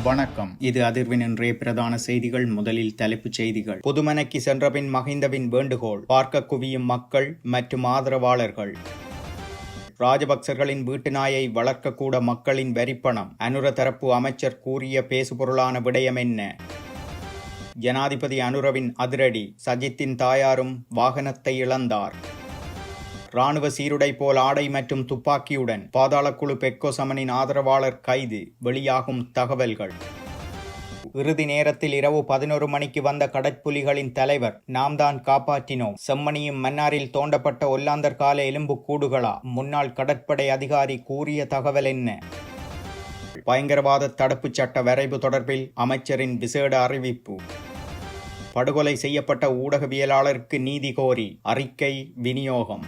வணக்கம். இது அதிர்வின் இன்றைய பிரதான செய்திகள். முதலில் தலைப்புச் செய்திகள். புதுமனைக்கு சென்றபின் மஹிந்தவின் வேண்டுகோள். பார்க்க குவியும் மக்கள் மற்றும் ஆதரவாளர்கள். ராஜபக்சர்களின் வீட்டு நாயை வளர்க்கக்கூட மக்களின் வரிப்பணம். அனுர தரப்பு அமைச்சர் கூறிய பேசுபொருளான விடயம் என்ன? ஜனாதிபதி அனுரவின் அதிரடி. சஜித்தின் தாயாரும் வாகனத்தை இழந்தார். ராணுவ சீருடை போல் ஆடை மற்றும் துப்பாக்கியுடன் பாதாளக்குழு பெக்கோ சமனின் ஆதரவாளர் கைது. வெளியாகும் தகவல்கள். இறுதி நேரத்தில் இரவு 11 மணிக்கு வந்த கடற்புலிகளின் தலைவர். நாம் தான் காப்பாற்றினோம். செம்மணியும் மன்னாரில் தோண்டப்பட்ட ஒல்லாந்தர் கால எலும்பு கூடுகளா? முன்னாள் கடற்படை அதிகாரி கூறிய தகவல் என்ன? பயங்கரவாத தடுப்புச் சட்ட வரைவு தொடர்பில் அமைச்சரின் விசேட அறிவிப்பு. படுகொலை செய்யப்பட்ட ஊடகவியலாளருக்கு நீதி கோரி அறிக்கை விநியோகம்.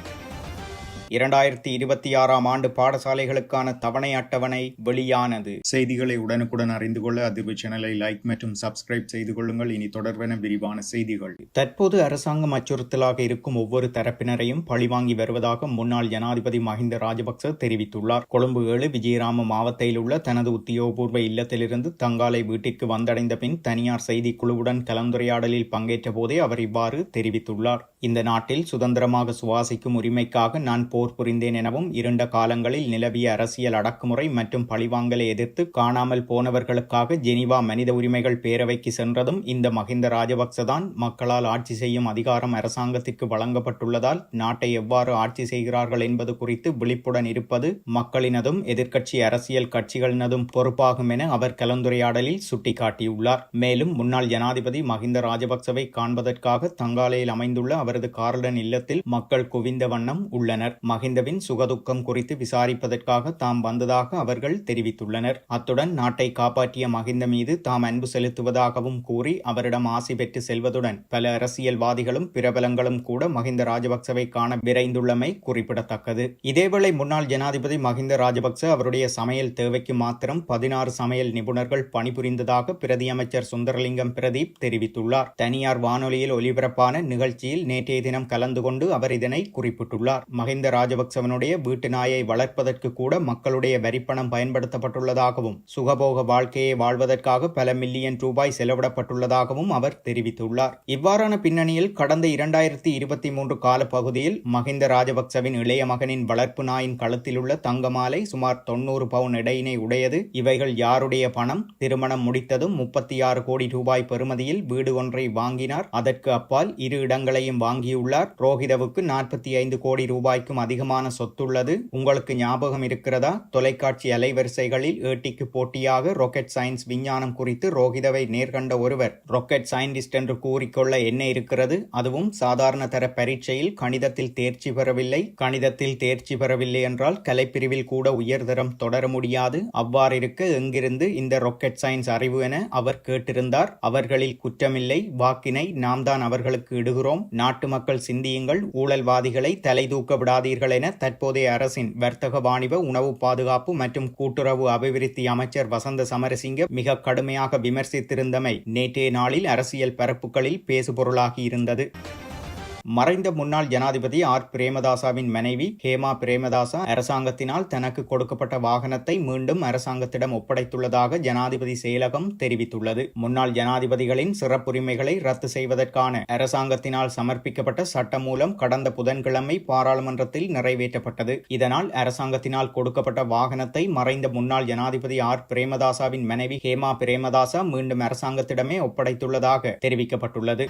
2026ஆம் ஆண்டு பாடசாலைகளுக்கான தவணை அட்டவணை வெளியானது. செய்திகளை உடனுக்குடன் அறிந்து கொள்ள அதிர்வு சேனலை லைக் மற்றும் சப்ஸ்கிரைப் செய்து கொள்ளுங்கள். இனி தொடர்பான விரிவான செய்திகள். தற்போது அரசாங்கம் அச்சுறுத்தலாக இருக்கும் ஒவ்வொரு தரப்பினரையும் பழிவாங்கி வருவதாக முன்னாள் ஜனாதிபதி மஹிந்த ராஜபக்ச தெரிவித்துள்ளார். கொழும்பு 7 விஜயராம மாவட்டத்தில் உள்ள தனது உத்தியோகபூர்வ இல்லத்திலிருந்து தங்காலை வீட்டிற்கு வந்தடைந்த பின் தனியார் செய்தி குழுவுடன் கலந்துரையாடலில் பங்கேற்ற போதே அவர் இவ்வாறு தெரிவித்துள்ளார். இந்த நாட்டில் சுதந்திரமாக சுவாசிக்கும் உரிமைக்காக நான் போர் புரிந்தேன் எனவும் இருண்ட காலங்களில் நிலவிய அரசியல் அடக்குமுறை மற்றும் பழிவாங்கலை எதிர்த்து காணாமல் போனவர்களுக்காக ஜெனீவா மனித உரிமைகள் பேரவைக்கு சென்றதும் இந்த மஹிந்த ராஜபக்சதான். மக்களால் ஆட்சி செய்யும் அதிகாரம் அரசாங்கத்திற்கு வழங்கப்பட்டுள்ளதால் நாட்டை எவ்வாறு ஆட்சி செய்கிறார்கள் என்பது குறித்து விழிப்புடன் இருப்பது மக்களினதும் எதிர்க்கட்சி அரசியல் கட்சிகளினதும் பொறுப்பாகும் என அவர் கலந்துரையாடலில் சுட்டிக்காட்டியுள்ளார். மேலும் முன்னாள் ஜனாதிபதி மஹிந்த ராஜபக்சவை காண்பதற்காக தங்காலையில் அமைந்துள்ள அவரது கார்டன் இல்லத்தில் மக்கள் குவிந்த வண்ணம் உள்ளனர். மஹிந்தவின் சுகதுக்கம் குறித்து விசாரிப்பதற்காக தாம் வந்ததாக அவர்கள் தெரிவித்துள்ளனர். அத்துடன் நாட்டை காப்பாற்றிய மஹிந்த மீது தாம் அன்பு செலுத்துவதாகவும் கூறி அவரிடம் ஆசி பெற்று செல்வதுடன் பல அரசியல்வாதிகளும் பிரபலங்களும் கூட மஹிந்த ராஜபக்சவை காண விரைந்துள்ளமை குறிப்பிடத்தக்கது. இதேவேளை முன்னாள் ஜனாதிபதி மஹிந்த ராஜபக்ச அவருடைய சமையல் தேவைக்கு மாத்திரம் 16 சமையல் நிபுணர்கள் பணிபுரிந்ததாக பிரதி அமைச்சர் சுந்தரலிங்கம் பிரதீப் தெரிவித்துள்ளார். தனியார் வானொலியில் ஒலிபரப்பான நிகழ்ச்சியில் நேற்றைய தினம் கலந்து கொண்டு அவர் இதனை குறிப்பிட்டுள்ளார். மஹிந்த ராஜபக்சவனுடைய வீட்டு நாயை வளர்ப்பதற்கு கூட மக்களுடைய வரிப்பணம் பயன்படுத்தப்பட்டுள்ளதாகவும் சுகபோக வாழ்க்கையை வாழ்வதற்காக பல மில்லியன் ரூபாய் செலவிடப்பட்டுள்ளதாகவும் அவர் தெரிவித்துள்ளார். இவ்வாறான பின்னணியில் கடந்த 2023 கால பகுதியில் மஹிந்த ராஜபக்சவின் இளைய மகனின் வளர்ப்பு நாயின் கழுத்தில் உள்ள தங்க மாலை சுமார் 90 பவுன் எடையினை உடையது. இவைகள் யாருடைய பணம்? திருமணம் முடித்ததும் 36 கோடி ரூபாய் பெறுமதியில் வீடு ஒன்றை வாங்கினார். அதற்கு அப்பால் 2 இடங்களையும் வாங்கியுள்ளார். ரோஹிதவுக்கு 45 கோடி ரூபாய்க்கும் அதிகமான சொத்துள்ளது. உங்களுக்கு ஞாபகம் இருக்கிறதா? தொலைக்காட்சி அலைவரிசைகளில் ஏட்டிக்கு போட்டியாக ராக்கெட் சயின்ஸ் விஞ்ஞானம் குறித்து ரோஹிதவை நேர்கண்ட ஒருவர் ராக்கெட் சயின்டிஸ்ட் என்று கூறிக்கொள்ள என்ன இருக்கிறது? அதுவும் சாதாரண தர பரீட்சையில் கணிதத்தில் தேர்ச்சி பெறவில்லை என்றால் கலைப்பிரிவில் கூட உயர்தரம் தொடர முடியாது. அவ்வாறிருக்க எங்கிருந்து இந்த ராக்கெட் சயின்ஸ் அறிவு என அவர் கேட்டிருந்தார். அவர்களில் குற்றமில்லை. வாக்கினை நாம் தான் அவர்களுக்கு இடுகிறோம். நாட்டு மக்கள் சிந்தியுங்கள். ஊழல்வாதிகளை தலை தூக்க விடாதீர்கள் என தற்போதைய அரசின் வர்த்தக வாணிப உணவு பாதுகாப்பு மற்றும் கூட்டுறவு அபிவிருத்தி அமைச்சர் வசந்த சமரசிங்க மிக கடுமையாக விமர்சித்திருந்தமை நேற்றைய நாளில் அரசியல் பரப்புகளில் பேசுபொருளாகி இருந்தது. மறைந்த முன்னாள் ஜனாதிபதி ஆர் பிரேமதாசவின் மனைவி ஹேமா பிரேமதாச அரசாங்கத்தினால் தனக்கு கொடுக்கப்பட்ட வாகனத்தை மீண்டும் அரசாங்கத்திடம் ஒப்படைத்துள்ளதாக ஜனாதிபதி செயலகம் தெரிவித்துள்ளது. முன்னாள் ஜனாதிபதிகளின் சிறப்புரிமைகளை ரத்து செய்வதற்கான அரசாங்கத்தினால் சமர்ப்பிக்கப்பட்ட சட்டமூலம் கடந்த புதன்கிழமை பாராளுமன்றத்தில் நிறைவேற்றப்பட்டது. இதனால் அரசாங்கத்தினால் கொடுக்கப்பட்ட வாகனத்தை மறைந்த முன்னாள் ஜனாதிபதி ஆர் பிரேமதாசவின் மனைவி ஹேமா பிரேமதாச மீண்டும் அரசாங்கத்திடமே ஒப்படைத்துள்ளதாக தெரிவிக்கப்பட்டுள்ளது.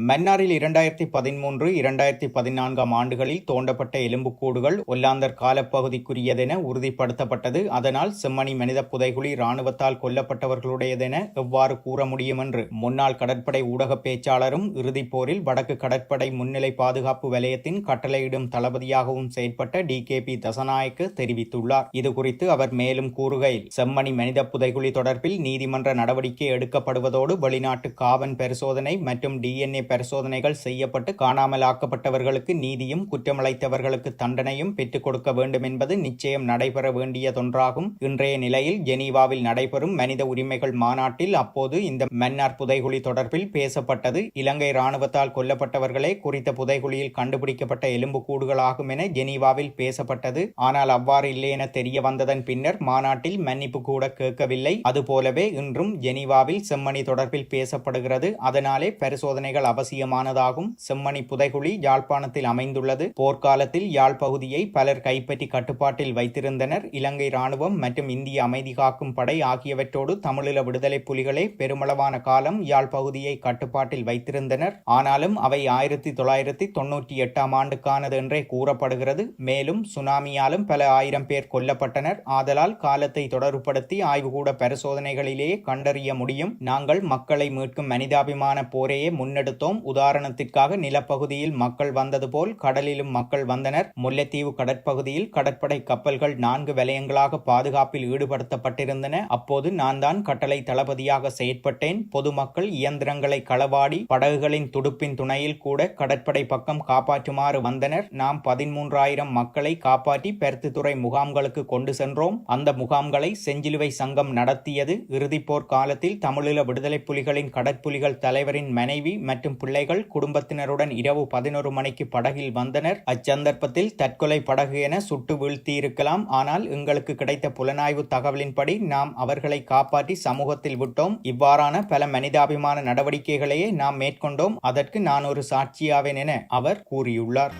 மன்னாரில் 2013, 2014 ஆண்டுகளில் தோண்டப்பட்ட எலும்புக்கூடுகள் ஒல்லாந்தர் காலப்பகுதிக்குரியதென உறுதிப்படுத்தப்பட்டது. அதனால் செம்மணி மனித புதைகுழி இராணுவத்தால் கொல்லப்பட்டவர்களுடையதென எவ்வாறு கூற முடியும் என்று முன்னாள் கடற்படை ஊடக பேச்சாளரும் இறுதிப் போரில் வடக்கு கடற்படை முன்னிலை பாதுகாப்பு வலயத்தின் கட்டளையிடும் தளபதியாகவும் செயற்பட்ட DKP தசநாயக்க தெரிவித்துள்ளார். இதுகுறித்து அவர் மேலும் கூறுகையில், செம்மணி மனித புதைகுழி தொடர்பில் நீதிமன்ற நடவடிக்கை எடுக்கப்படுவதோடு வெளிநாட்டு காவன் பரிசோதனை மற்றும் DNA பரிசோதனைகள் செய்யப்பட்டு காணாமலாக்கப்பட்டவர்களுக்கு நீதியும் குற்றமிழைத்தவர்களுக்கு தண்டனையும் பெற்றுக் கொடுக்க வேண்டும் என்பது நிச்சயம் நடைபெற வேண்டியதொன்றாகும். இன்றைய நிலையில் ஜெனீவாவில் நடைபெறும் மனித உரிமைகள் மாநாட்டில் அப்போது இந்த மன்னார் புதைகுழி தொடர்பில் பேசப்பட்டது. இலங்கை இராணுவத்தால் கொல்லப்பட்டவர்களே குறித்த புதைகுழியில் கண்டுபிடிக்கப்பட்ட எலும்புக்கூடுகளாகும் என ஜெனீவாவில் பேசப்பட்டது. ஆனால் அவ்வாறு இல்லை என தெரிய வந்ததன் பின்னர் மாநாட்டில் மன்னிப்பு கூட கேட்கவில்லை. அதுபோலவே இன்றும் ஜெனீவாவில் செம்மணி தொடர்பில் பேசப்படுகிறது. அதனாலே பரிசோதனைகள் அவசியமானதாகும். செம்மணி புதைகுழி யாழ்ப்பாணத்தில் அமைந்துள்ளது. போர்க்காலத்தில் யாழ் பகுதியை பலர் கைப்பற்றி கட்டுப்பாட்டில் வைத்திருந்தனர். இலங்கை இராணுவம் மற்றும் இந்திய அமைதி காக்கும் படை ஆகியவற்றோடு தமிழீழ விடுதலை புலிகளே பெருமளவான காலம் யாழ் பகுதியை கட்டுப்பாட்டில் வைத்திருந்தனர். ஆனாலும் அவை 1998ஆம் ஆண்டுக்கானது என்றே கூறப்படுகிறது. மேலும் சுனாமியாலும் பல ஆயிரம் பேர் கொல்லப்பட்டனர். ஆதலால் காலத்தை தொடர்புபடுத்தி ஆய்வுகூட பரிசோதனைகளிலேயே கண்டறிய முடியும். நாங்கள் மக்களை மீட்கும் மனிதாபிமான போரையே முன்னெடுத்தோம். உதாரணத்திற்காக நிலப்பகுதியில் மக்கள் வந்தது போல் கடலிலும் மக்கள் வந்தனர். முல்லைத்தீவு கடற்பகுதியில் கடற்படை கப்பல்கள் 4 வலயங்களாக பாதுகாப்பில் ஈடுபடுத்தப்பட்டிருந்தன. அப்போது நான் தான் கட்டளை தளபதியாக செயற்பட்டேன். பொதுமக்கள் இயந்திரங்களை களவாடி படகுகளின் துடுப்பின் துணையில் கூட கடற்படை பக்கம் காப்பாற்றுமாறு வந்தனர். நாம் 13,000 மக்களை காப்பாற்றி பருத்தித்துறை முகாம்களுக்கு கொண்டு சென்றோம். அந்த முகாம்களை செஞ்சிலுவை சங்கம் நடத்தியது. இறுதிப்போர் காலத்தில் தமிழீழ விடுதலை புலிகளின் கடற்புலிகள் தலைவரின் மனைவி மற்றும் பிள்ளைகள் குடும்பத்தினருடன் இரவு 11 மணிக்கு படகில் வந்தனர். அச்சந்தர்ப்பத்தில் தற்கொலை படகு என சுட்டு வீழ்த்தியிருக்கலாம். ஆனால் எங்களுக்கு கிடைத்த புலனாய்வு தகவலின்படி நாம் அவர்களை காப்பாற்றி சமூகத்தில் விட்டோம். இவ்வாறான பல மனிதாபிமான நடவடிக்கைகளையே நாம் மேற்கொண்டோம். அதற்கு நான் ஒரு சாட்சியாவேன் என அவர் கூறியுள்ளார்.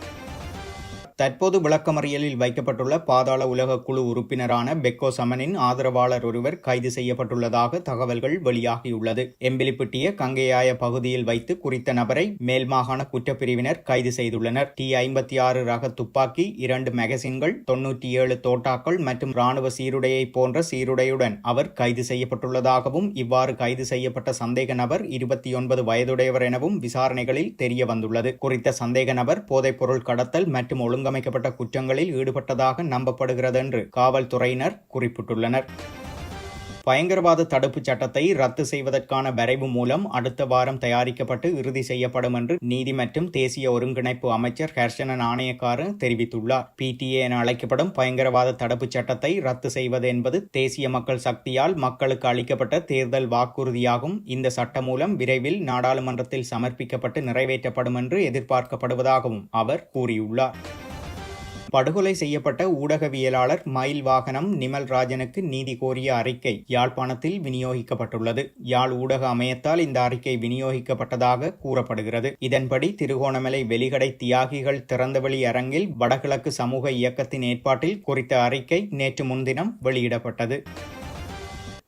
தற்போது விளக்கமறியலில் வைக்கப்பட்டுள்ள பாதாள உலக குழு உறுப்பினரான பெக்கோ சமனின் ஆதரவாளர் ஒருவர் கைது செய்யப்பட்டுள்ளதாக தகவல்கள் வெளியாகியுள்ளது. எம்பிலிப்பிட்டிய கங்கையாய பகுதியில் வைத்து குறித்த நபரை மேல்மாகாண குற்றப்பிரிவினர் கைது செய்துள்ளனர். T56 ரக துப்பாக்கி, 2 மேகசின்கள், 97 தோட்டாக்கள் மற்றும் ராணுவ சீருடையை போன்ற சீருடையுடன் அவர் கைது செய்யப்பட்டுள்ளதாகவும் இவ்வாறு கைது செய்யப்பட்ட சந்தேக நபர் 29 வயதுடையவர் எனவும் விசாரணைகளில் தெரிய வந்துள்ளது. குறித்த சந்தேக நபர் போதைப்பொருள் கடத்தல் மற்றும் ஒழுங்கமைக்கப்பட்ட குற்றங்களில் ஈடுபட்டதாக நம்பப்படுகிறது என்று காவல்துறையினர் குறிப்பிட்டுள்ளனர். பயங்கரவாத தடுப்புச் சட்டத்தை ரத்து செய்வதற்கான வரைவு மூலம் அடுத்த வாரம் தயாரிக்கப்பட்டு இறுதி செய்யப்படும் என்று நீதி மற்றும் தேசிய ஒருங்கிணைப்பு அமைச்சர் ஹர்ஷன நாணயக்கார தெரிவித்துள்ளார். PTA என அழைக்கப்படும் பயங்கரவாத தடுப்புச் சட்டத்தை ரத்து செய்வது என்பது தேசிய மக்கள் சக்தியால் மக்களுக்கு அளிக்கப்பட்ட தேர்தல் வாக்குறுதியாகும். இந்த சட்டம் மூலம் விரைவில் நாடாளுமன்றத்தில் சமர்ப்பிக்கப்பட்டு நிறைவேற்றப்படும் என்று எதிர்பார்க்கப்படுவதாகவும் அவர் கூறியுள்ளார். படுகொலை செய்யப்பட்ட ஊடகவியலாளர் மயில் வாகனம் நிமல் ராஜனுக்கு நீதி கோரிய அறிக்கை யாழ்ப்பாணத்தில் விநியோகிக்கப்பட்டுள்ளது. யாழ் ஊடக அமையத்தால் இந்த அறிக்கை விநியோகிக்கப்பட்டதாக கூறப்படுகிறது. இதன்படி திருகோணமலை வெலிகடை தியாகிகள் திறந்தவெளி அரங்கில் வடகிழக்கு சமூக இயக்கத்தின் ஏற்பாட்டில் குறித்த அறிக்கை நேற்று முன்தினம் வெளியிடப்பட்டது.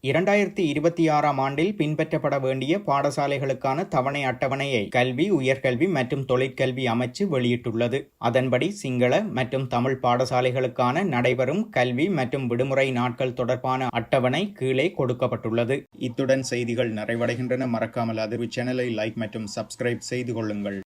2026ஆம் ஆண்டில் பின்பற்றப்பட வேண்டிய பாடசாலைகளுக்கான தவணை அட்டவணையை கல்வி, உயர்கல்வி மற்றும் தொழிற்கல்வி அமைச்சு வெளியிட்டுள்ளது. அதன்படி சிங்கள மற்றும் தமிழ் பாடசாலைகளுக்கான நடைபெறும் கல்வி மற்றும் விடுமுறை நாட்கள் தொடர்பான அட்டவணை கீழே கொடுக்கப்பட்டுள்ளது. இத்துடன் செய்திகள் நிறைவடைகின்றன. மறக்காமல் அதிர்வு சேனலை லைக் மற்றும் சப்ஸ்கிரைப் செய்து கொள்ளுங்கள்.